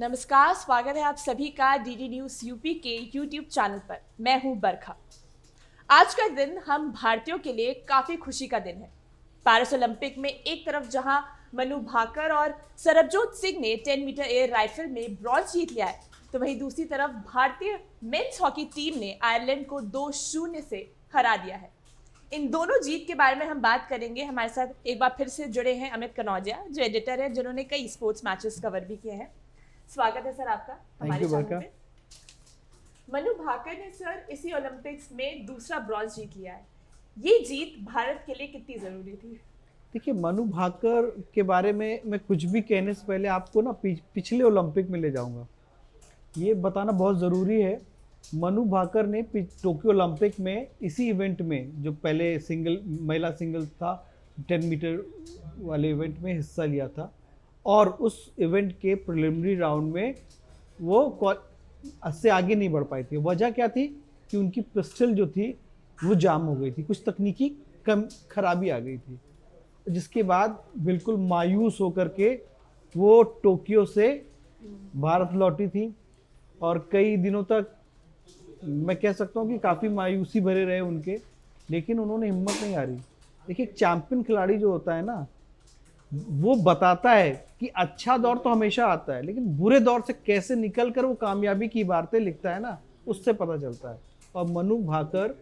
नमस्कार, स्वागत है आप सभी का डीडी न्यूज़ यूपी के यूट्यूब चैनल पर। मैं हूं बरखा। आज का दिन हम भारतीयों के लिए काफ़ी खुशी का दिन है। पेरिस ओलंपिक में एक तरफ जहां मनु भाकर और सरबजोत सिंह ने 10 मीटर एयर राइफल में ब्रॉन्ज जीत लिया है, तो वहीं दूसरी तरफ भारतीय मेंस हॉकी टीम ने आयरलैंड को 2-0 से हरा दिया है। इन दोनों जीत के बारे में हम बात करेंगे। हमारे साथ एक बार फिर से जुड़े हैं अमित कनौजिया, जो एडिटर है, जिन्होंने कई स्पोर्ट्स मैचेस कवर भी किए हैं। स्वागत है सर आपका हमारे चैनल पे। मनु भाकर ने सर इसी ओलंपिक्स में दूसरा ब्रॉन्ज जीत लिया है। ये जीत भारत के लिए कितनी जरूरी थी? देखिए, मनु भाकर के बारे में मैं कुछ भी कहने से पहले आपको ना पिछले ओलंपिक में ले जाऊंगा। ये बताना बहुत ज़रूरी है। मनु भाकर ने टोक्यो ओलंपिक में इसी इवेंट में, जो पहले महिला सिंगल था, 10 मीटर वाले इवेंट में हिस्सा लिया था और उस इवेंट के प्रिलिमिनरी राउंड में वो से आगे नहीं बढ़ पाई थी। वजह क्या थी कि उनकी पिस्टल जो थी वो जाम हो गई थी, कुछ तकनीकी खराबी आ गई थी, जिसके बाद बिल्कुल मायूस होकर के वो टोक्यो से भारत लौटी थी और कई दिनों तक मैं कह सकता हूँ कि काफ़ी मायूसी भरे रहे उनके, लेकिन उन्होंने हिम्मत नहीं हारी। देखिए, एक चैंपियन खिलाड़ी जो होता है ना, वो बताता है कि अच्छा दौर तो हमेशा आता है, लेकिन बुरे दौर से कैसे निकल कर वो कामयाबी की इबारतें लिखता है ना, उससे पता चलता है। और मनु भाकर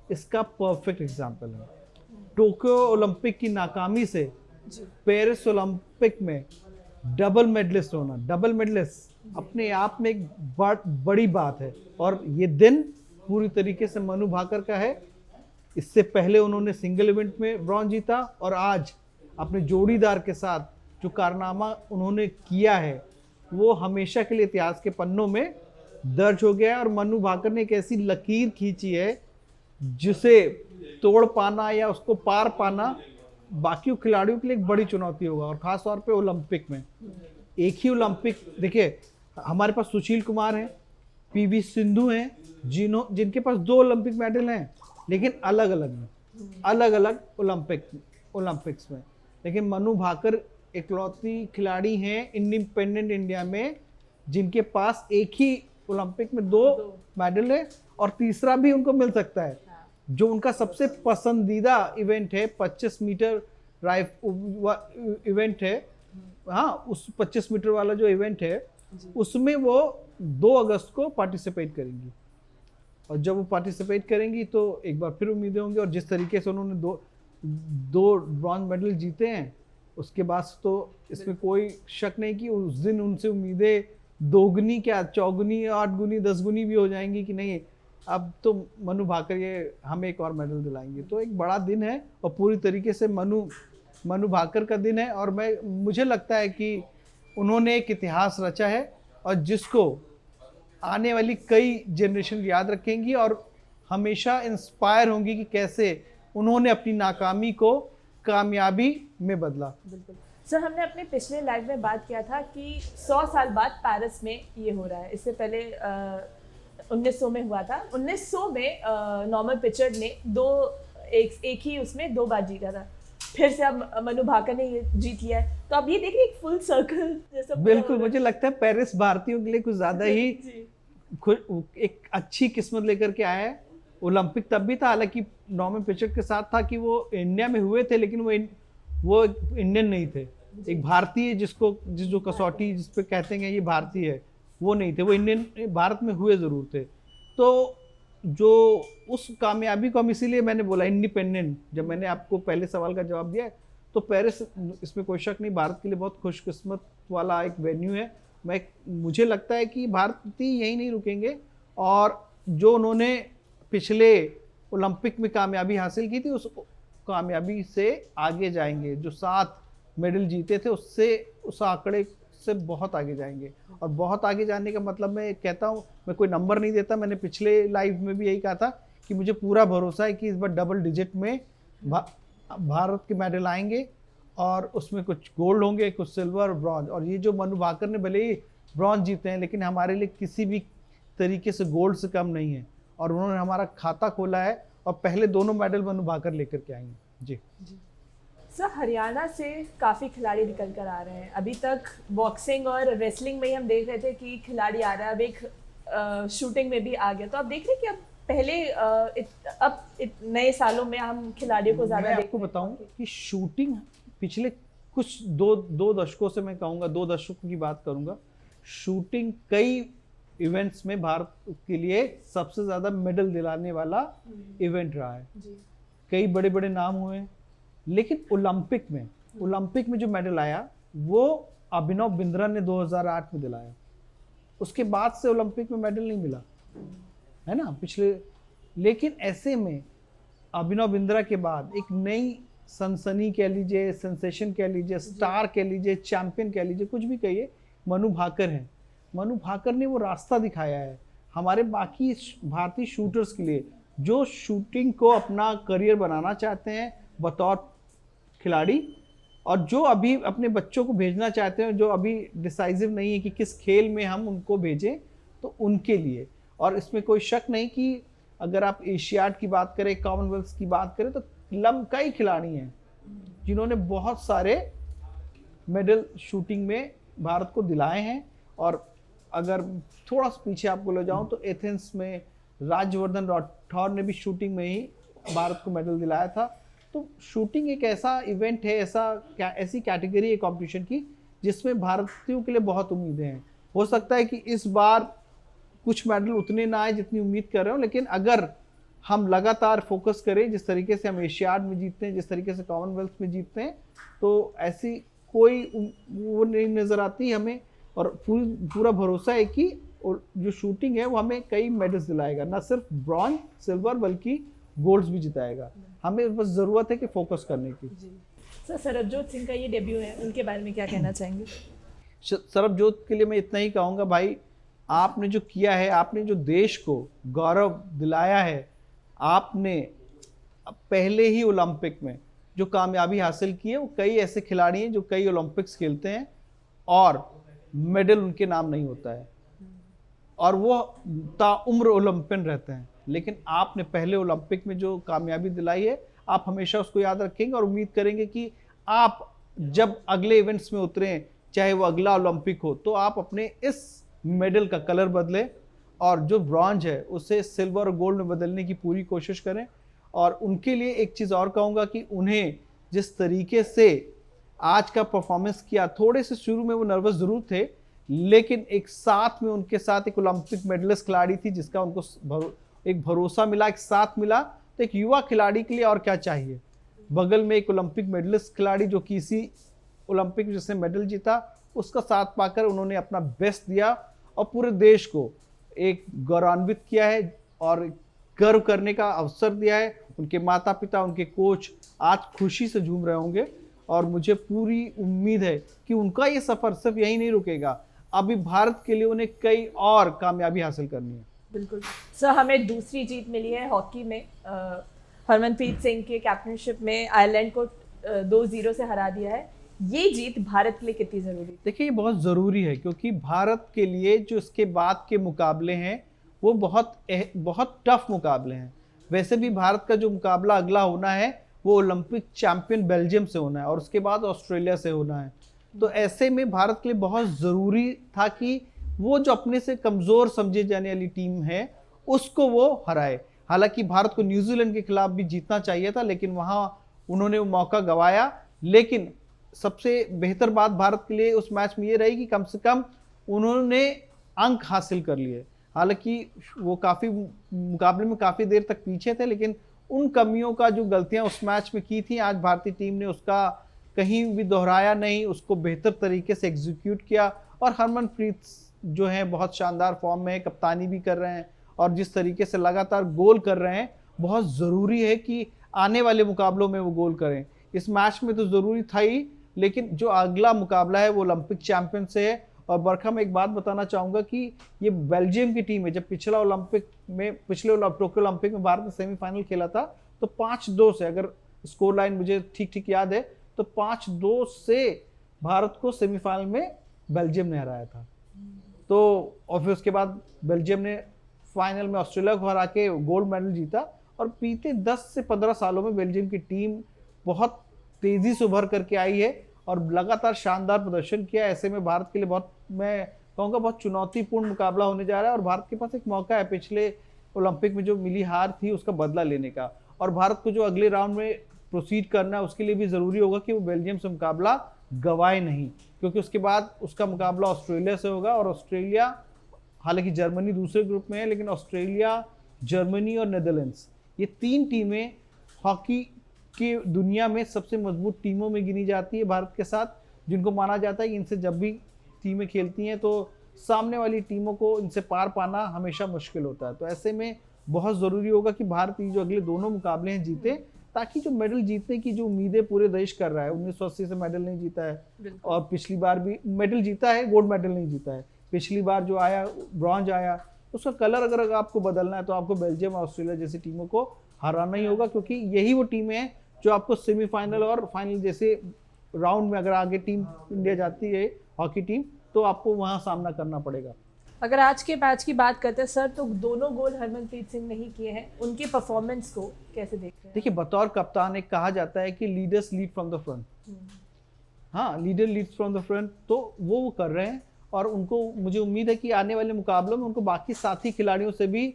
इसका परफेक्ट एग्जाम्पल है। टोक्यो ओलंपिक की नाकामी से पेरिस ओलंपिक में डबल मेडलिस्ट होना, डबल मेडलिस्ट अपने आप में एक बड़ी बात है। और ये दिन पूरी तरीके से मनु भाकर का है। इससे पहले उन्होंने सिंगल इवेंट में ब्रॉन्ज जीता और आज अपने जोड़ीदार के साथ जो कारनामा उन्होंने किया है वो हमेशा के लिए इतिहास के पन्नों में दर्ज हो गया है। और मनु भाकर ने एक ऐसी लकीर खींची है जिसे तोड़ पाना या उसको पार पाना बाकी खिलाड़ियों के लिए एक बड़ी चुनौती होगा, और ख़ास तौर पे ओलंपिक में। एक ही ओलंपिक, देखिए हमारे पास सुशील कुमार हैं, पीवी सिंधु हैं, जिनके पास 2 ओलंपिक मेडल हैं, लेकिन अलग अलग ओलंपिक्स में। लेकिन मनु भाकर इकलौती खिलाड़ी हैं इंडिपेंडेंट इंडिया में जिनके पास एक ही ओलंपिक में 2 मेडल है, और तीसरा भी उनको मिल सकता है। जो उनका सबसे पसंदीदा इवेंट है 25 मीटर इवेंट है, हाँ, उस 25 मीटर वाला जो इवेंट है उसमें वो 2 अगस्त को पार्टिसिपेट करेंगी। और जब वो पार्टिसिपेट करेंगी तो एक बार फिर उम्मीदें होंगी। और जिस तरीके से उन्होंने दो ब्रॉन्ज मेडल जीते हैं, उसके बाद तो इसमें कोई शक नहीं कि उस दिन उनसे उम्मीदें दोगुनी, क्या चौगुनी, 8 गुनी, 10 गुनी भी हो जाएंगी कि नहीं, अब तो मनु भाकर ये हमें एक और मेडल दिलाएंगे। तो एक बड़ा दिन है और पूरी तरीके से मनु भाकर का दिन है। और मुझे लगता है कि उन्होंने एक इतिहास रचा है और जिसको आने वाली कई जनरेशन याद रखेंगी और हमेशा इंस्पायर होंगी कि कैसे उन्होंने अपनी नाकामी को कामयाबी में बदला। बिल्कुल सर, हमने अपने पिछले लाइव में बात किया था कि 100 साल बाद पेरिस में ये हो रहा है। इससे पहले 1900 में हुआ था। 1900 में नॉर्मन पिचर्ड ने एक ही उसमें 2 बार जीता था। फिर से अब मनु भाकर ने ये जीत लिया है, तो अब ये देखिए एक फुल सर्कल जैसा। बिल्कुल, मुझे लगता है पेरिस भारतीयों के लिए कुछ ज्यादा ही एक अच्छी किस्मत लेकर के आया है। ओलंपिक तब भी था, हालांकि नॉर्मन पिचर्ड के साथ था कि वो इंडिया में हुए थे, लेकिन वो इंडियन नहीं थे। एक भारतीय जो कसौटी जिस पे कहते हैं ये भारतीय है, वो नहीं थे। वो इंडियन भारत में हुए ज़रूर थे। तो जो उस कामयाबी को हम, इसीलिए मैंने बोला इंडिपेंडेंट, जब मैंने आपको पहले सवाल का जवाब दिया, तो पेरिस, इसमें कोई शक नहीं, भारत के लिए बहुत खुशकिस्मत वाला एक वेन्यू है। मुझे लगता है कि भारतीय यही नहीं रुकेंगे और जो उन्होंने पिछले ओलंपिक में कामयाबी हासिल की थी उस कामयाबी से आगे जाएंगे। जो 7 मेडल जीते थे उस आंकड़े से बहुत आगे जाएंगे। और बहुत आगे जाने का मतलब मैं कहता हूँ, मैं कोई नंबर नहीं देता, मैंने पिछले लाइव में भी यही कहा था कि मुझे पूरा भरोसा है कि इस बार डबल डिजिट में भारत के मेडल आएंगे और उसमें कुछ गोल्ड होंगे, कुछ सिल्वर और ब्रॉन्ज। और ये जो मनु भाकर ने भले ही ब्रॉन्ज जीते हैं, लेकिन हमारे लिए किसी भी तरीके से गोल्ड से कम नहीं है। और उन्होंने हमारा खाता खोला है और पहले दोनों मेडल मनु भाकर लेकर के आएंगे। जी सर हरियाणा से काफ़ी खिलाड़ी निकल कर आ रहे हैं। अभी तक बॉक्सिंग और रेसलिंग में ही हम देख रहे थे कि खिलाड़ी आ रहा है, अब एक शूटिंग में भी आ गया। तो आप देख रहे हैं कि अब पहले नए सालों में हम खिलाड़ियों को ज़्यादा मैं आपको बताऊं कि शूटिंग पिछले कुछ दो दशकों से, मैं कहूँगा 2 दशकों की बात करूँगा, शूटिंग कई इवेंट्स में भारत के लिए सबसे ज़्यादा मेडल दिलाने वाला इवेंट रहा है। जी। कई बड़े बड़े नाम हुए, लेकिन ओलंपिक में जो मेडल आया वो अभिनव बिंद्रा ने 2008 में दिलाया। उसके बाद से ओलंपिक में मेडल नहीं मिला, है ना, पिछले। लेकिन ऐसे में अभिनव बिंद्रा के बाद एक नई सनसनी कह लीजिए, सेंसेशन कह लीजिए, स्टार कह लीजिए, चैंपियन कह लीजिए, कुछ भी कहिए, मनु भाकर है। मनु भाकर ने वो रास्ता दिखाया है हमारे बाकी भारतीय शूटर्स के लिए, जो शूटिंग को अपना करियर बनाना चाहते हैं बतौर खिलाड़ी, और जो अभी अपने बच्चों को भेजना चाहते हैं, जो अभी डिसाइसिव नहीं है कि किस खेल में हम उनको भेजें, तो उनके लिए। और इसमें कोई शक नहीं कि अगर आप एशियाड की बात करें, कॉमनवेल्थ की बात करें, तो कई खिलाड़ी हैं जिन्होंने बहुत सारे मेडल शूटिंग में भारत को दिलाए हैं। और अगर थोड़ा सा पीछे आपको ले जाऊं तो एथेंस में राज्यवर्धन राठौर ने भी शूटिंग में ही भारत को मेडल दिलाया था। तो शूटिंग एक ऐसा इवेंट है, ऐसी कैटेगरी है कंपटीशन की, जिसमें भारतीयों के लिए बहुत उम्मीदें हैं। हो सकता है कि इस बार कुछ मेडल उतने ना आए जितनी उम्मीद कर रहे हो, लेकिन अगर हम लगातार फोकस करें, जिस तरीके से हम एशियाड में जीतते हैं, जिस तरीके से कॉमनवेल्थ में जीतते हैं, तो ऐसी कोई वो नहीं नज़र आती हमें। और पूरा भरोसा है कि जो शूटिंग है वो हमें कई मेडल्स दिलाएगा, ना सिर्फ ब्रॉन्ज, सिल्वर, बल्कि गोल्ड्स भी जिताएगा। हमें बस ज़रूरत है कि फोकस करने की। सर सरबजोत सिंह का ये डेब्यू है, उनके बारे में क्या कहना चाहेंगे? सरबजोत के लिए मैं इतना ही कहूँगा, भाई आपने जो किया है, आपने जो देश को गौरव दिलाया है, आपने पहले ही ओलंपिक में जो कामयाबी हासिल की है, वो कई ऐसे खिलाड़ी हैं जो कई ओलंपिक्स खेलते हैं और मेडल उनके नाम नहीं होता है, और वो ताउम्र ओलंपियन रहते हैं। लेकिन आपने पहले ओलंपिक में जो कामयाबी दिलाई है, आप हमेशा उसको याद रखेंगे और उम्मीद करेंगे कि आप जब अगले इवेंट्स में उतरें, चाहे वो अगला ओलंपिक हो, तो आप अपने इस मेडल का कलर बदलें और जो ब्रॉन्ज है उसे सिल्वर और गोल्ड में बदलने की पूरी कोशिश करें। और उनके लिए एक चीज़ और कहूँगा कि उन्हें जिस तरीके से आज का परफॉर्मेंस किया, थोड़े से शुरू में वो नर्वस ज़रूर थे, लेकिन एक साथ में उनके साथ एक ओलंपिक मेडलिस्ट खिलाड़ी थी जिसका उनको एक भरोसा मिला, एक साथ मिला। तो एक युवा खिलाड़ी के लिए और क्या चाहिए? बगल में एक ओलंपिक मेडलिस्ट खिलाड़ी जो किसी ओलंपिक जिसने मेडल जीता, उसका साथ पाकर उन्होंने अपना बेस्ट दिया और पूरे देश को एक गौरवान्वित किया है और गर्व करने का अवसर दिया है। उनके माता पिता, उनके कोच आज खुशी से झूम रहे होंगे और मुझे पूरी उम्मीद है कि उनका ये सफ़र सिर्फ यही नहीं रुकेगा, अभी भारत के लिए उन्हें कई और कामयाबी हासिल करनी है। बिल्कुल सर, हमें दूसरी जीत मिली है हॉकी में। हरमनप्रीत सिंह के कैप्टनशिप में आयरलैंड को 2-0 से हरा दिया है। ये जीत भारत के लिए कितनी ज़रूरी? देखिए, ये बहुत ज़रूरी है क्योंकि भारत के लिए जो इसके बाद के मुकाबले हैं वो बहुत टफ मुकाबले हैं। वैसे भी भारत का जो मुकाबला अगला होना है वो ओलंपिक चैंपियन बेल्जियम से होना है और उसके बाद ऑस्ट्रेलिया से होना है। तो ऐसे में भारत के लिए बहुत ज़रूरी था कि वो जो अपने से कमज़ोर समझे जाने वाली टीम है उसको वो हराए। हालांकि भारत को न्यूजीलैंड के खिलाफ भी जीतना चाहिए था, लेकिन वहाँ उन्होंने वो मौका गंवाया। लेकिन सबसे बेहतर बात भारत के लिए उस मैच में ये रही कि कम से कम उन्होंने अंक हासिल कर लिए। हालांकि वो मुकाबले में काफ़ी देर तक पीछे थे, लेकिन उन कमियों का जो गलतियां उस मैच में की थी, आज भारतीय टीम ने उसका कहीं भी दोहराया नहीं, उसको बेहतर तरीके से एग्जीक्यूट किया। और हरमनप्रीत जो है बहुत शानदार फॉर्म में है, कप्तानी भी कर रहे हैं और जिस तरीके से लगातार गोल कर रहे हैं, बहुत ज़रूरी है कि आने वाले मुकाबलों में वो गोल करें। इस मैच में तो ज़रूरी था ही, लेकिन जो अगला मुकाबला है वो ओलंपिक चैंपियन से है। और बरखा, मैं एक बात बताना चाहूँगा कि ये बेल्जियम की टीम है। जब पिछले टोक्यो ओलंपिक में भारत ने सेमीफाइनल खेला था तो 5-2 से, अगर स्कोर लाइन मुझे ठीक याद है, तो 5-2 से भारत को सेमीफाइनल में बेल्जियम ने हराया था। तो और फिर उसके बाद बेल्जियम ने फाइनल में ऑस्ट्रेलिया को हरा के गोल्ड मेडल जीता। और बीते 10 से 15 सालों में बेल्जियम की टीम बहुत तेजी से उभर करके आई है और लगातार शानदार प्रदर्शन किया। ऐसे में भारत के लिए बहुत, मैं कहूँगा बहुत चुनौतीपूर्ण मुकाबला होने जा रहा है और भारत के पास एक मौका है पिछले ओलंपिक में जो मिली हार थी उसका बदला लेने का। और भारत को जो अगले राउंड में प्रोसीड करना है उसके लिए भी ज़रूरी होगा कि वो बेल्जियम से मुकाबला गवाए नहीं, क्योंकि उसके बाद उसका मुकाबला ऑस्ट्रेलिया से होगा। और ऑस्ट्रेलिया, हालांकि जर्मनी दूसरे ग्रुप में है, लेकिन ऑस्ट्रेलिया, जर्मनी और नेदरलैंड्स, ये 3 टीमें हॉकी की दुनिया में सबसे मजबूत टीमों में गिनी जाती है भारत के साथ, जिनको माना जाता है कि इनसे जब भी टीमें खेलती हैं तो सामने वाली टीमों को इनसे पार पाना हमेशा मुश्किल होता है। तो ऐसे में बहुत ज़रूरी होगा कि भारत ये जो अगले दोनों मुकाबले हैं जीते, ताकि जो मेडल जीतने की जो उम्मीदें पूरे देश कर रहा है, 1980 से मेडल नहीं जीता है और पिछली बार भी मेडल जीता है, गोल्ड मेडल नहीं जीता है। पिछली बार जो आया ब्रॉन्ज आया, उसका कलर अगर आपको बदलना है तो आपको बेल्जियम और ऑस्ट्रेलिया जैसी टीमों को हराना ही होगा, क्योंकि यही वो टीमें हैं जो आपको सेमीफाइनल और फाइनल जैसे राउंड में अगर आगे टीम इंडिया जाती है हॉकी टीम, तो आपको वहाँ सामना करना पड़ेगा। अगर आज के मैच की बात करते हैं सर, तो दोनों गोल हरमनप्रीत सिंह ने ही किए हैं, उनकी परफॉर्मेंस को कैसे देख रहे हैं? देखिए, बतौर कप्तान एक कहा जाता है कि leaders lead from the front. हाँ, leader leads from the front, तो वो कर रहे हैं और उनको, मुझे उम्मीद है कि आने वाले मुकाबलों में उनको बाकी साथी खिलाड़ियों से भी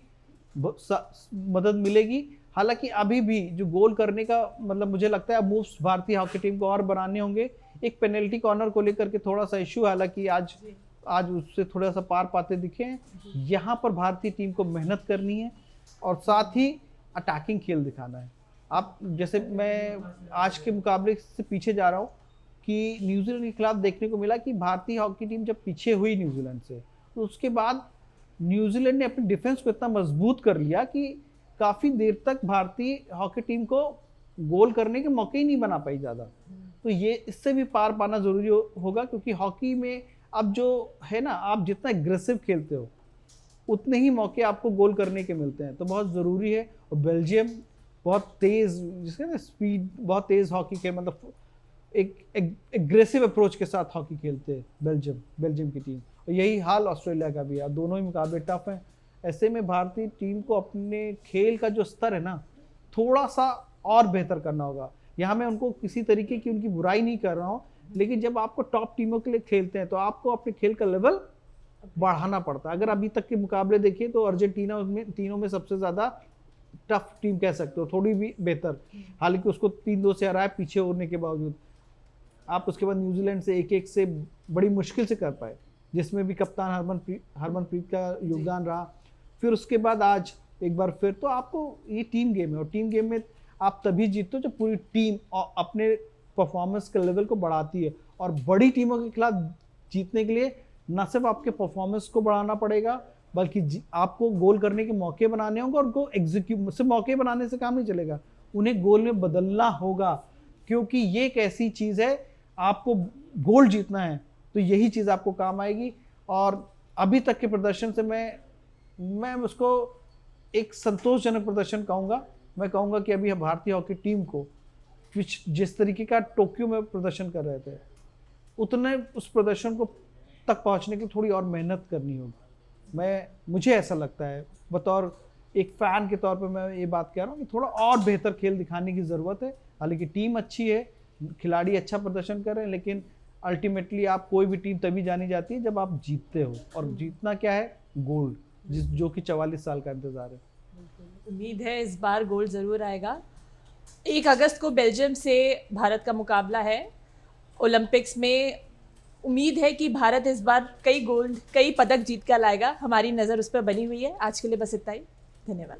मदद मिलेगी। हालांकि अभी भी जो गोल करने का मतलब मुझे लगता है मूव्स भारतीय हॉकी टीम को और बनाने होंगे। एक पेनल्टी कॉर्नर को लेकर के थोड़ा सा इश्यू, हालांकि आज उससे थोड़ा सा पार पाते दिखे हैं। यहाँ पर भारतीय टीम को मेहनत करनी है और साथ ही अटैकिंग खेल दिखाना है। आप जैसे मैं आज के मुकाबले से पीछे जा रहा हूँ कि न्यूजीलैंड के खिलाफ देखने को मिला कि भारतीय हॉकी टीम जब पीछे हुई न्यूजीलैंड से, तो उसके बाद न्यूजीलैंड ने अपनी डिफेंस को इतना मजबूत कर लिया कि काफ़ी देर तक भारतीय हॉकी टीम को गोल करने के मौके ही नहीं बना पाई ज़्यादा। तो ये इससे भी पार पाना ज़रूरी होगा, क्योंकि हॉकी में अब जो है ना, आप जितना एग्रेसिव खेलते हो उतने ही मौके आपको गोल करने के मिलते हैं, तो बहुत ज़रूरी है। और बेल्जियम बहुत तेज़, जिसका ना स्पीड, बहुत तेज़ हॉकी खेल, मतलब एक एग्रेसिव अप्रोच के साथ हॉकी खेलते हैं बेल्जियम की टीम। और यही हाल ऑस्ट्रेलिया का भी है, दोनों ही मुकाबले टफ हैं। ऐसे में भारतीय टीम को अपने खेल का जो स्तर है ना, थोड़ा सा और बेहतर करना होगा। यहाँ मैं उनको किसी तरीके की उनकी बुराई नहीं कर रहा हूँ, लेकिन जब आपको टॉप टीमों के लिए खेलते हैं तो आपको अपने खेल का लेवल बढ़ाना पड़ता है। अगर अभी तक के मुकाबले देखिए तो अर्जेंटीना में तीनों में सबसे ज़्यादा टफ टीम कह सकते हो, थोड़ी भी बेहतर, हालांकि उसको 3-2 से हराया पीछे होने के बावजूद। आप उसके बाद न्यूजीलैंड से 1-1 से बड़ी मुश्किल से कर पाए, जिसमें भी कप्तान हरमनप्रीत का योगदान रहा। फिर उसके बाद आज एक बार फिर, तो आपको ये टीम गेम है और टीम गेम में आप तभी जीतते हो जब पूरी टीम अपने परफॉर्मेंस के लेवल को बढ़ाती है। और बड़ी टीमों के खिलाफ जीतने के लिए न सिर्फ आपके परफॉर्मेंस को बढ़ाना पड़ेगा, बल्कि आपको गोल करने के मौके बनाने होंगे और उनको एग्जीक्यूट, सिर्फ मौके बनाने से काम नहीं चलेगा, उन्हें गोल में बदलना होगा, क्योंकि ये एक ऐसी चीज़ है, आपको गोल जीतना है तो यही चीज़ आपको काम आएगी। और अभी तक के प्रदर्शन से मैं उसको एक संतोषजनक प्रदर्शन कहूँगा। मैं कहूँगा कि अभी भारतीय हॉकी टीम को जिस तरीके का टोक्यो में प्रदर्शन कर रहे थे, उतने उस प्रदर्शन को तक पहुँचने के लिए थोड़ी और मेहनत करनी होगी। मुझे ऐसा लगता है, बतौर एक फ़ैन के तौर पे मैं ये बात कह रहा हूँ कि थोड़ा और बेहतर खेल दिखाने की ज़रूरत है। हालांकि टीम अच्छी है, खिलाड़ी अच्छा प्रदर्शन कर रहे हैं, लेकिन अल्टीमेटली आप कोई भी टीम तभी जानी जाती है जब आप जीतते हो, और जीतना क्या है, गोल्ड, जो कि 44 साल का इंतज़ार है। उम्मीद है इस बार गोल्ड ज़रूर आएगा। 1 अगस्त को बेल्जियम से भारत का मुकाबला है ओलंपिक्स में। उम्मीद है कि भारत इस बार कई पदक जीत कर लाएगा। हमारी नज़र उस पर बनी हुई है। आज के लिए बस इतना ही। धन्यवाद।